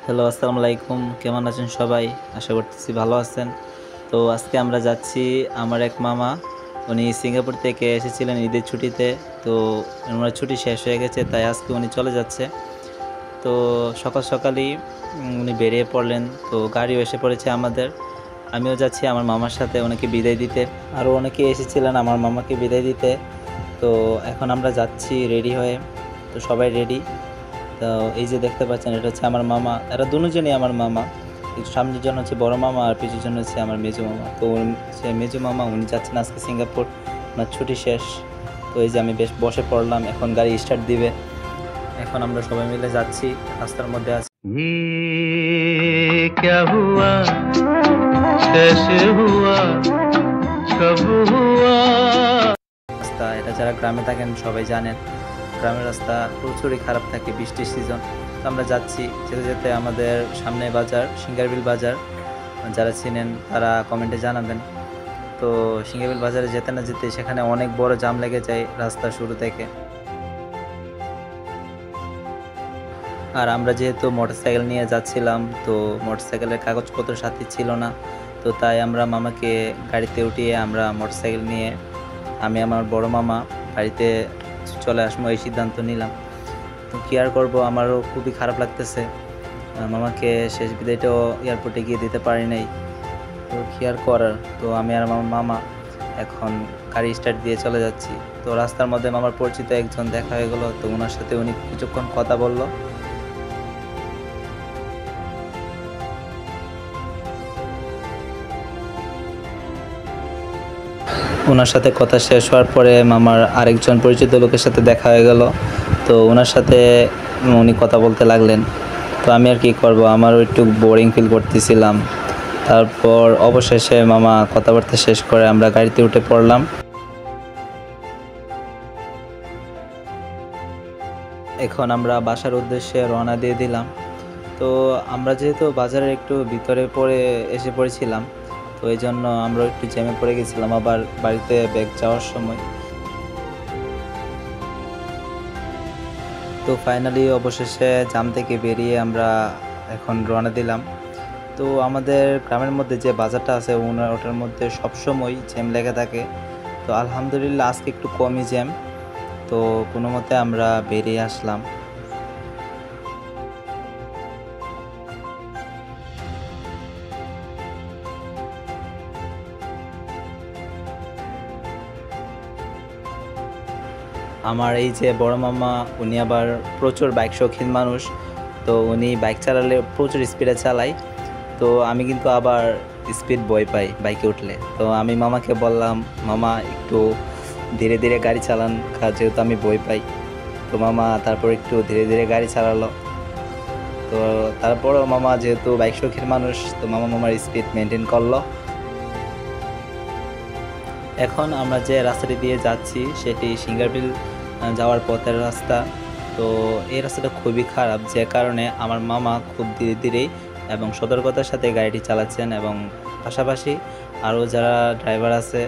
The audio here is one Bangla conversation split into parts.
হ্যালো, আসসালামু আলাইকুম। কেমন আছেন সবাই? আশা করতেছি ভালো আছেন। তো আজকে আমরা যাচ্ছি, আমার এক মামা, উনি সিঙ্গাপুর থেকে এসেছিলেন ঈদের ছুটিতে। তো ওনার ছুটি শেষ হয়ে গেছে, তাই আজকে উনি চলে যাচ্ছে। তো সকাল সকালই উনি বেরিয়ে পড়লেন। তো গাড়িও এসে পড়েছে আমাদের। আমিও যাচ্ছি আমার মামার সাথে ওনাকে বিদায় দিতে। আরও অনেকে এসেছিলেন আমার মামাকে বিদায় দিতে। তো এখন আমরা যাচ্ছি রেডি হয়ে। তো সবাই রেডি। তো এই যে দেখতে পাচ্ছেন, এটা হচ্ছে আমার মামা। এরা দুজনই আমার মামা। কিন্তু সামনের জন হচ্ছে বড় মামা আর পিছের জন হচ্ছে আমার মেজো মামা। তো সে মেজো মামা উনি যাচ্ছেন আজকে সিঙ্গাপুর, ওনার ছুটি শেষ। তো এই যে আমি বেশ বসে পড়লাম, এখন গাড়ি স্টার্ট দিবে। এখন আমরা সবাই মিলে যাচ্ছি, রাস্তার মধ্যে আছি। ये क्या हुआ कैसे हुआ कब हुआ। রাস্তা এটা যারা গ্রামে থাকেন সবাই জানেন, গ্রামের রাস্তা প্রচুরই খারাপ থাকে বৃষ্টির সিজন। তো আমরা যাচ্ছি, যেতে যেতে আমাদের সামনে বাজার, সিঙ্গারবিল বাজার। যারা চিনেন তারা কমেন্টে জানাবেন। তো সিঙ্গারবিল বাজারে যেতে না যেতে সেখানে অনেক বড় জাম লেগে যায় রাস্তা শুরু থেকে। আর আমরা যেহেতু মোটরসাইকেল নিয়ে যাচ্ছিলাম, তো মোটরসাইকেলের কাগজপত্র সাথে ছিল না। তো তাই আমরা মামাকে গাড়িতে উঠিয়ে আমরা মোটরসাইকেল নিয়ে আমি আমার বড় মামা বাড়িতে চলে আসবো এই সিদ্ধান্ত নিলাম। তো কী আর করবো, আমারও খুবই খারাপ লাগতেছে। মামাকে শেষ বিদায়টাও এয়ারপোর্টে গিয়ে দিতে পারি নাই। তো কী আর করার। তো আমি আর আমার মামা এখন গাড়ি স্টার্ট দিয়ে চলে যাচ্ছি। তো রাস্তার মধ্যে মামার পরিচিত একজন দেখা হয়ে গেলো, তো ওনার সাথে উনি কিছুক্ষণ কথা বললো। ওনার সাথে কথা শেষ হওয়ার পরে মামার আরেকজন পরিচিত লোকের সাথে দেখা হয়ে গেল। তো ওনার সাথে উনি কথা বলতে লাগলেন। তো আমি আর কি করব, আমারও একটু বোরিং ফিল করতেছিলাম। তারপর অবশেষে মামা কথাবার্তা শেষ করে আমরা গাড়িতে উঠে পড়লাম। এখন আমরা বাসার উদ্দেশ্যে রওনা দিয়ে দিলাম। তো আমরা যেহেতু বাজারের একটু ভিতরে পড়ে এসে পড়েছিলাম, তো এই জন্য আমরা একটু জ্যামে পড়ে গেছিলাম আবার বাড়িতে ব্যাগ যাওয়ার সময়। তো ফাইনালি অবশেষে জাম থেকে বেরিয়ে আমরা এখন রওনা দিলাম। তো আমাদের গ্রামের মধ্যে যে বাজারটা আছে ওটার মধ্যে সবসময় জ্যাম লেগে থাকে। তো আলহামদুলিল্লাহ আজকে একটু কমই জ্যাম। তো কোনো মতে আমরা বেরিয়ে আসলাম। আমার এই যে বড় মামা, উনি আবার প্রচুর বাইক শৌখিন মানুষ। তো উনি বাইক চালালে প্রচুর স্পিডে চালায়। তো আমি কিন্তু আবার স্পিড ভয় পাই বাইকে উঠলে। তো আমি মামাকে বললাম, মামা একটু ধীরে ধীরে গাড়ি চালান, যেহেতু আমি ভয় পাই। তো মামা তারপর একটু ধীরে ধীরে গাড়ি চালালো। তো তারপরও মামা যেহেতু বাইক শৌখিন মানুষ, তো মামার স্পিড মেনটেন করলো। এখন আমরা যে রাস্তাটি দিয়ে যাচ্ছি সেটি সিঙ্গারবিল যাওয়ার পথের রাস্তা। তো এই রাস্তাটা খুবই খারাপ, যে কারণে আমার মামা খুব ধীরে ধীরেই এবং সতর্কতার সাথে গাড়িটি চালাচ্ছেন, এবং পাশাপাশি আরও যারা ড্রাইভার আছে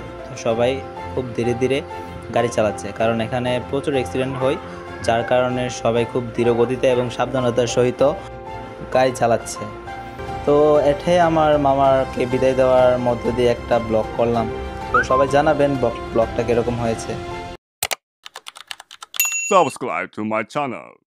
সবাই খুব ধীরে ধীরে গাড়ি চালাচ্ছে, কারণ এখানে প্রচুর অ্যাক্সিডেন্ট হয়, যার কারণে সবাই খুব ধীর গতিতে এবং সাবধানতার সহিত গাড়ি চালাচ্ছে। তো এটাই আমার মামাকে বিদায় দেওয়ার মধ্য দিয়ে একটা ব্লগ করলাম। তো সবাই জানাবেন ব্লগটা কিরকম হয়েছে। Subscribe to my channel.